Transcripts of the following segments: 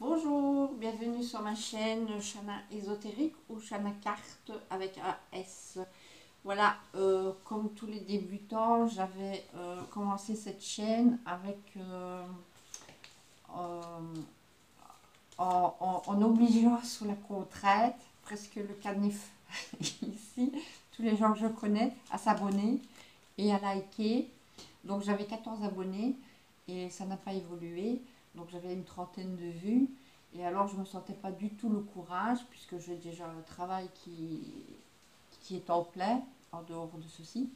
Bonjour, bienvenue sur ma chaîne Shana Ésotérique ou Shana Carte avec un S. Voilà, comme tous les débutants, j'avais commencé cette chaîne avec euh, en obligeant sous la contrainte, presque le canif ici, tous les gens que je connais à s'abonner et à liker. Donc j'avais 14 abonnés et ça n'a pas évolué. Donc j'avais une trentaine de vues. Et alors je ne me sentais pas du tout le courage, puisque j'ai déjà un travail qui est en plein, en dehors de ceci.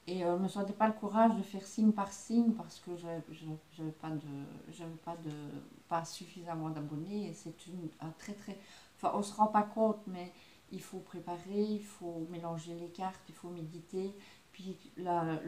Et je ne me sentais pas le courage de faire signe par signe parce que je n'avais pas suffisamment d'abonnés. Et c'est un très très... Enfin, on ne se rend pas compte, mais il faut préparer, il faut mélanger les cartes, il faut méditer. Puis là,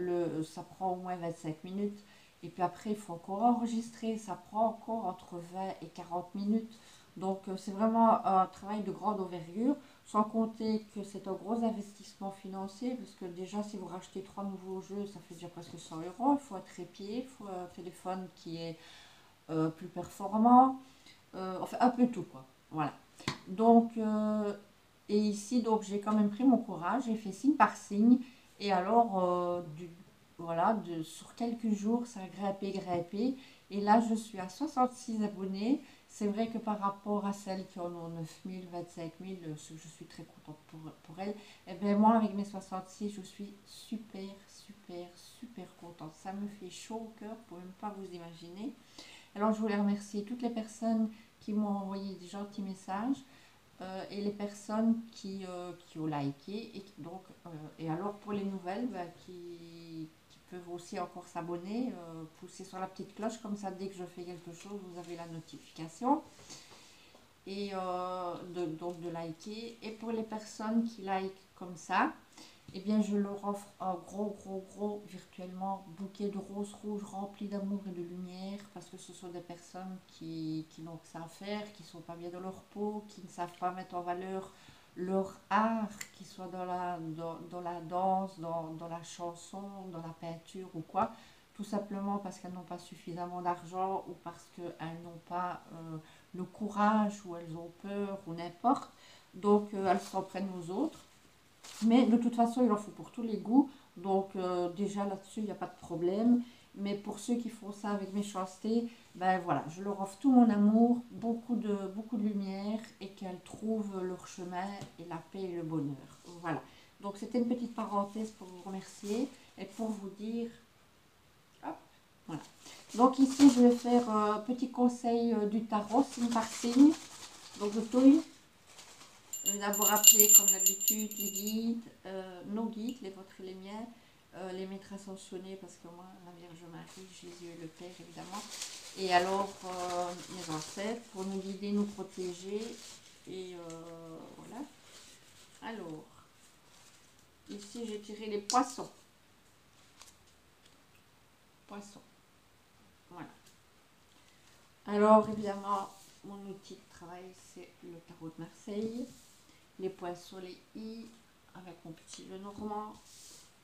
ça prend au moins 25 minutes. Et puis après, il faut encore enregistrer. Ça prend encore entre 20 et 40 minutes. Donc c'est vraiment un travail de grande envergure. Sans compter que c'est un gros investissement financier, parce que déjà, si vous rachetez 3 nouveaux jeux, ça fait déjà presque 100 euros. Il faut un trépied, il faut un téléphone qui est plus performant, enfin un peu tout, quoi. Voilà. Donc, et ici, donc j'ai quand même pris mon courage, j'ai fait signe par signe, et alors, voilà, sur quelques jours, ça a grimpé, grimpé, et là, je suis à 66 abonnés. C'est vrai que par rapport à celles qui en ont 9000, 25000, je suis très contente pour elles. Et bien moi, avec mes 66, je suis super, super, super contente. Ça me fait chaud au cœur, pour même pas vous imaginer. Alors, je voulais remercier toutes les personnes qui m'ont envoyé des gentils messages et les personnes qui ont liké. Et alors, pour les nouvelles, qui peuvent aussi encore s'abonner, pousser sur la petite cloche, comme ça, dès que je fais quelque chose, vous avez la notification. Et donc de liker. Et pour les personnes qui like comme ça, eh bien, je leur offre un gros, gros, gros, virtuellement, bouquet de roses rouges remplis d'amour et de lumière, parce que ce sont des personnes qui n'ont que ça à faire, qui ne sont pas bien dans leur peau, qui ne savent pas mettre en valeur leur art, qu'ils soient dans la danse, dans la chanson, dans la peinture ou quoi, tout simplement parce qu'elles n'ont pas suffisamment d'argent ou parce qu'elles n'ont pas le courage ou elles ont peur ou n'importe. Donc, elles s'en prennent aux autres. Mais de toute façon, il en faut pour tous les goûts. Donc déjà là-dessus, il n'y a pas de problème. Mais pour ceux qui font ça avec méchanceté, ben voilà, je leur offre tout mon amour, beaucoup de lumière et qu'elles trouvent leur chemin et la paix et le bonheur. Voilà. Donc c'était une petite parenthèse pour vous remercier et pour vous dire, hop, voilà. Donc ici, je vais faire un petit conseil du tarot, signe par signe. Donc je touille. Je vais d'abord appeler comme d'habitude les guides, nos guides, les vôtres et les miens, les maîtres ascensionnés parce que moi, la Vierge Marie, Jésus et le Père évidemment. Et alors, mes ancêtres pour nous guider, nous protéger. Et voilà. Alors, ici j'ai tiré les poissons. Poissons. Voilà. Alors, évidemment, mon outil de travail, c'est le tarot de Marseille. Les poissons, les i, avec mon petit le normand.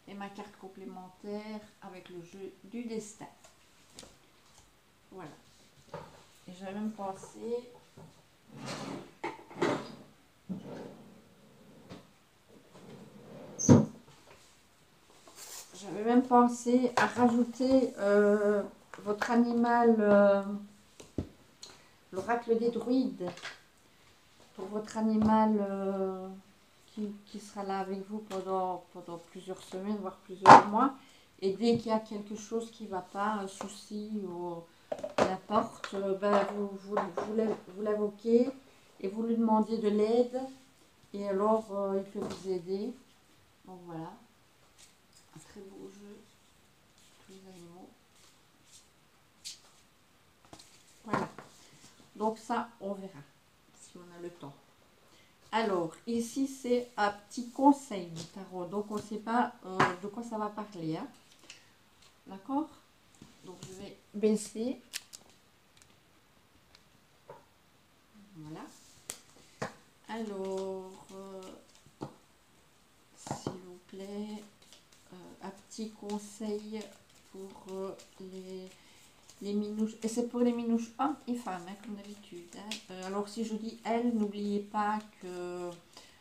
Et ma carte complémentaire avec le jeu du destin. Voilà. Et j'avais même pensé... J'avais même pensé à rajouter votre animal, l'oracle des druides, pour votre animal qui sera là avec vous pendant plusieurs semaines, voire plusieurs mois. Et dès qu'il y a quelque chose qui ne va pas, un souci ou n'importe, ben vous l'invoquez et vous lui demandiez de l'aide. Et alors, il peut vous aider. Donc voilà, un très beau jeu, tous les animaux. Voilà, donc ça, on verra si on a le temps. Alors, ici, c'est un petit conseil du tarot. Donc, on ne sait pas de quoi ça va parler. Hein. D'accord? Donc, je vais baisser. Voilà. Alors, s'il vous plaît, un petit conseil pour les minouches. Et c'est pour les minouches hommes et femmes, hein, comme d'habitude. Hein. Alors si je dis elle, n'oubliez pas que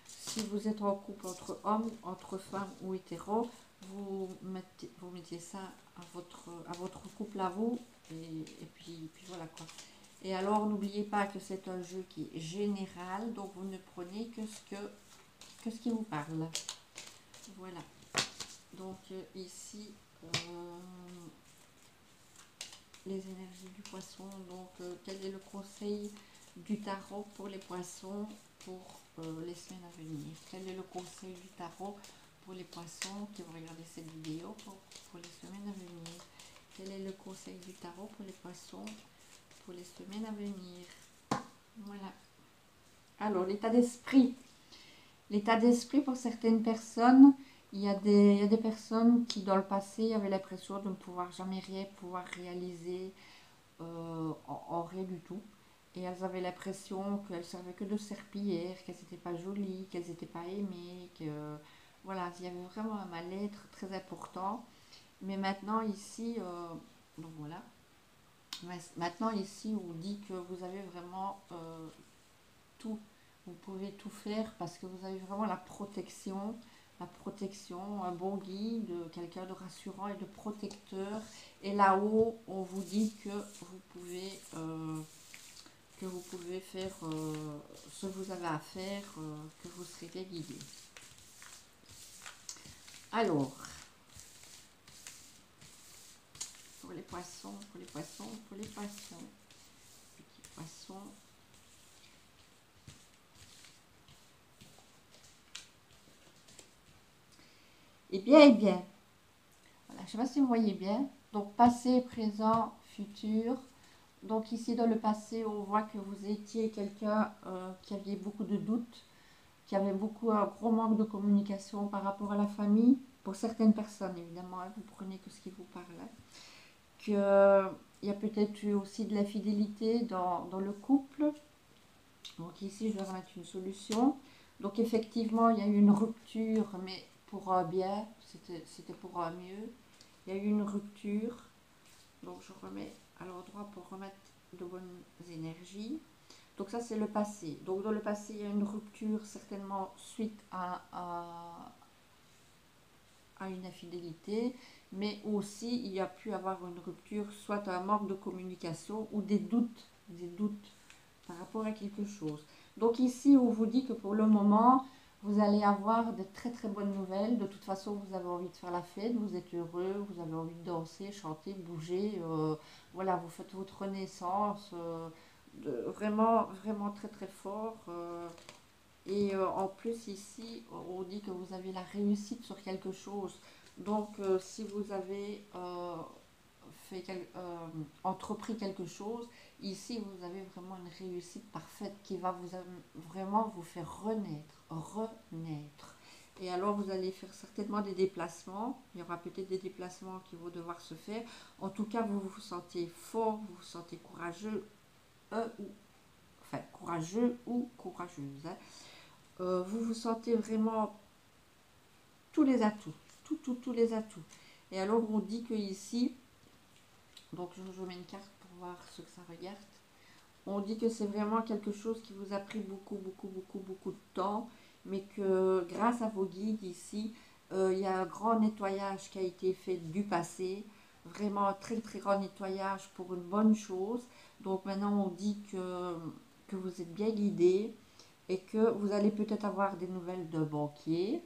si vous êtes en couple entre hommes, entre femmes ou hétéros, vous mettez ça à votre couple à vous. Et puis voilà quoi. Et alors n'oubliez pas que c'est un jeu qui est général, donc vous ne prenez que ce qui vous parle. Voilà. Donc ici, les énergies du poisson. Donc quel est le conseil du tarot pour les poissons pour les semaines à venir? Quel est le conseil du tarot pour les poissons qui vont regarder cette vidéo pour les semaines à venir? Quel est le conseil du tarot pour les poissons pour les semaines à venir? Voilà. Alors, l'état d'esprit. L'état d'esprit pour certaines personnes, il y a des personnes qui, dans le passé, avaient l'impression de ne pouvoir jamais rien pouvoir réaliser en rien du tout. Et elles avaient l'impression qu'elles servaient que de serpillières, qu'elles n'étaient pas jolies, qu'elles n'étaient pas aimées, que voilà, il y avait vraiment un mal-être très important. Mais maintenant ici, donc voilà, maintenant ici on dit que vous avez vraiment tout, vous pouvez tout faire parce que vous avez vraiment la protection, un bon guide, quelqu'un de rassurant et de protecteur. Et là-haut, on vous dit que vous pouvez faire ce que vous avez à faire, que vous serez guidé. Alors, pour les poissons, petits poissons. Eh bien. Voilà, je ne sais pas si vous voyez bien. Donc, passé, présent, futur. Donc, ici, dans le passé, on voit que vous étiez quelqu'un qui avait beaucoup de doutes, qui avait un gros manque de communication par rapport à la famille. Pour certaines personnes, évidemment, hein, vous prenez que ce qui vous parle. Hein. Qu'il y a peut-être eu aussi de l'infidélité dans le couple. Donc, ici, je vais remettre une solution. Donc, effectivement, il y a eu une rupture, mais pour un bien, c'était pour un mieux. Il y a eu une rupture, donc je remets à l'endroit pour remettre de bonnes énergies. Donc ça c'est le passé. Donc dans le passé il y a une rupture certainement suite à une infidélité, mais aussi il y a pu avoir une rupture soit un manque de communication ou des doutes par rapport à quelque chose. Donc ici on vous dit que pour le moment vous allez avoir de très très bonnes nouvelles. De toute façon, vous avez envie de faire la fête, vous êtes heureux, vous avez envie de danser, chanter, bouger. Voilà, vous faites votre renaissance. Vraiment, vraiment très très fort. Et en plus, ici, on dit que vous avez la réussite sur quelque chose. Donc, si vous avez entrepris quelque chose, ici vous avez vraiment une réussite parfaite qui va vraiment vous faire renaître. Et alors vous allez faire certainement des déplacements, il y aura peut-être des déplacements qui vont devoir se faire. En tout cas, vous vous sentez fort, vous vous sentez courageux, courageux ou courageuse. Hein. Vous vous sentez vraiment tous les atouts, tous les atouts. Et alors on dit que ici, donc je mets une carte pour voir ce que ça regarde. On dit que c'est vraiment quelque chose qui vous a pris beaucoup de temps, mais que grâce à vos guides ici, il y a un grand nettoyage qui a été fait du passé, vraiment un très très grand nettoyage pour une bonne chose. Donc maintenant on dit que vous êtes bien guidé et que vous allez peut-être avoir des nouvelles d'un banquier,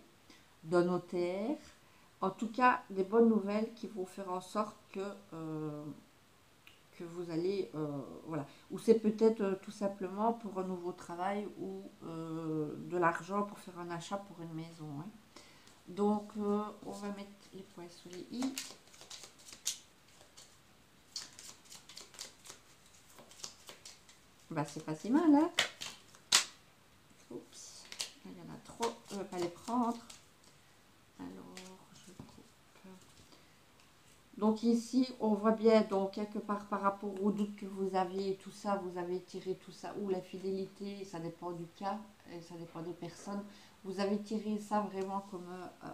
d'un notaire, en tout cas des bonnes nouvelles qui vont faire en sorte que vous allez, voilà, ou c'est peut-être tout simplement pour un nouveau travail ou de l'argent pour faire un achat pour une maison. Hein. Donc, on va mettre les points sur les i. Bah, c'est pas si mal, hein. Oups, il y en a trop, je ne vais pas les prendre. Alors, je coupe. Donc ici, on voit bien, donc quelque part par rapport aux doutes que vous aviez, tout ça, vous avez tiré tout ça, ou la fidélité, ça dépend du cas, et ça dépend des personnes. Vous avez tiré ça vraiment comme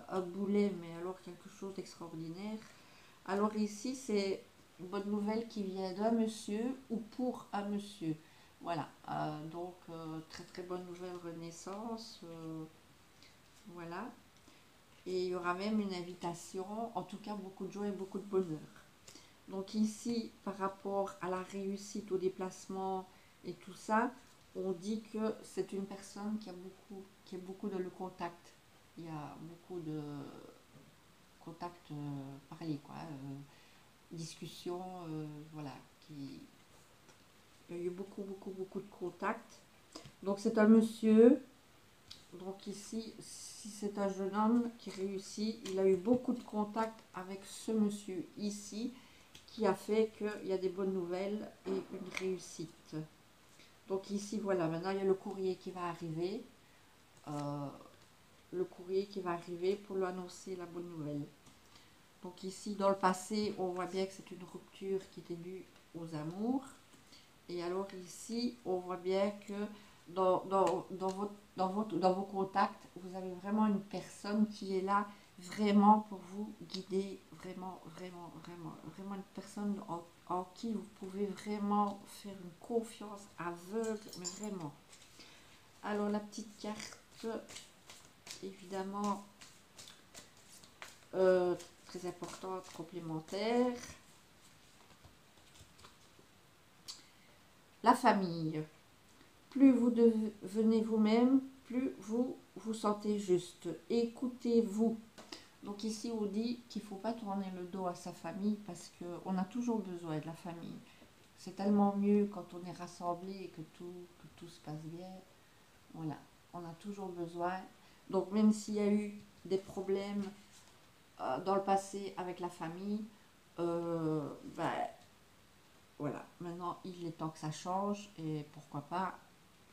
un boulet, mais alors quelque chose d'extraordinaire. Alors ici, c'est une bonne nouvelle qui vient d'un monsieur ou pour un monsieur. Voilà, donc très très bonne nouvelle renaissance, voilà. Et il y aura même une invitation, en tout cas beaucoup de joie et beaucoup de bonheur. Donc ici, par rapport à la réussite au déplacement et tout ça, on dit que c'est une personne qui a beaucoup de le contact. Il y a beaucoup de contact parlé, quoi. Discussion, voilà. Il y a eu beaucoup de contacts. Donc c'est un monsieur. Donc ici, si c'est un jeune homme qui réussit, il a eu beaucoup de contacts avec ce monsieur ici, qui a fait qu'il y a des bonnes nouvelles et une réussite. Donc ici, voilà, maintenant il y a le courrier qui va arriver. Le courrier qui va arriver pour lui annoncer la bonne nouvelle. Donc ici, dans le passé, on voit bien que c'est une rupture qui était due aux amours. Et alors ici, on voit bien que dans vos contacts, vous avez vraiment une personne qui est là vraiment pour vous guider, vraiment une personne en qui vous pouvez vraiment faire une confiance aveugle, mais vraiment. Alors la petite carte, évidemment, très importante, complémentaire. La famille. Plus vous devenez vous-même, plus vous vous sentez juste. Écoutez-vous. Donc ici, on dit qu'il ne faut pas tourner le dos à sa famille parce qu'on a toujours besoin de la famille. C'est tellement mieux quand on est rassemblé et que tout se passe bien. Voilà, on a toujours besoin. Donc même s'il y a eu des problèmes dans le passé avec la famille, ben, voilà, maintenant il est temps que ça change et pourquoi pas,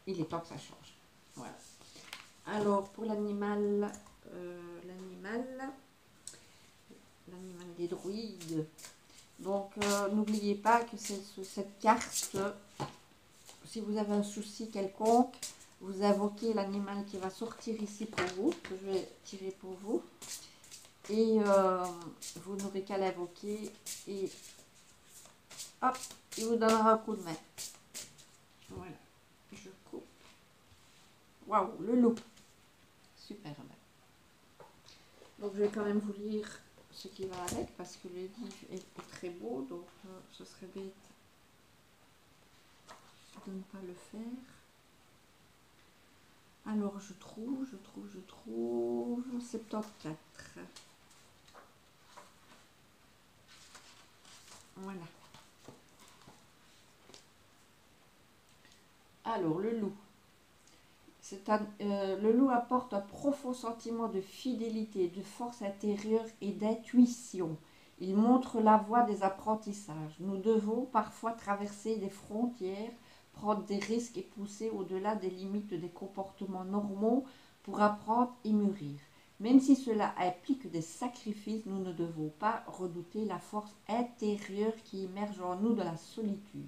il est temps que ça change. Voilà. Alors pour l'animal des druides. Donc n'oubliez pas que cette carte, si vous avez un souci quelconque, vous invoquez l'animal qui va sortir ici pour vous, que je vais tirer pour vous. Et vous n'aurez qu'à l'invoquer et hop, il vous donnera un coup de main. Voilà, je coupe. Waouh, le loup. Superbe. Donc je vais quand même vous lire ce qui va avec parce que le livre est très beau, donc ce serait bête de ne pas le faire. Alors je trouve 74. Voilà. Alors le loup. Le loup apporte un profond sentiment de fidélité, de force intérieure et d'intuition. Il montre la voie des apprentissages. Nous devons parfois traverser des frontières, prendre des risques et pousser au-delà des limites des comportements normaux pour apprendre et mûrir. Même si cela implique des sacrifices, nous ne devons pas redouter la force intérieure qui émerge en nous de la solitude.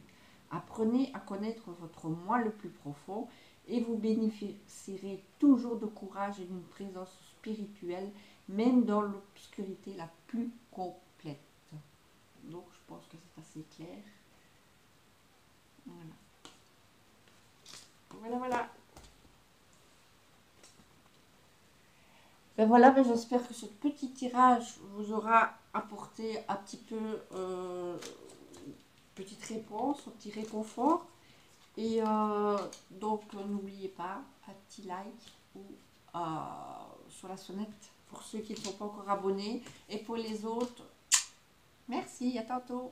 Apprenez à connaître votre moi le plus profond et vous bénéficierez toujours de courage et d'une présence spirituelle, même dans l'obscurité la plus complète. Donc, je pense que c'est assez clair. Voilà. Voilà. Ben voilà, ben j'espère que ce petit tirage vous aura apporté un petit peu petite réponse, un petit réconfort. Et donc, n'oubliez pas, un petit like ou sur la sonnette pour ceux qui ne sont pas encore abonnés. Et pour les autres, merci, à tantôt.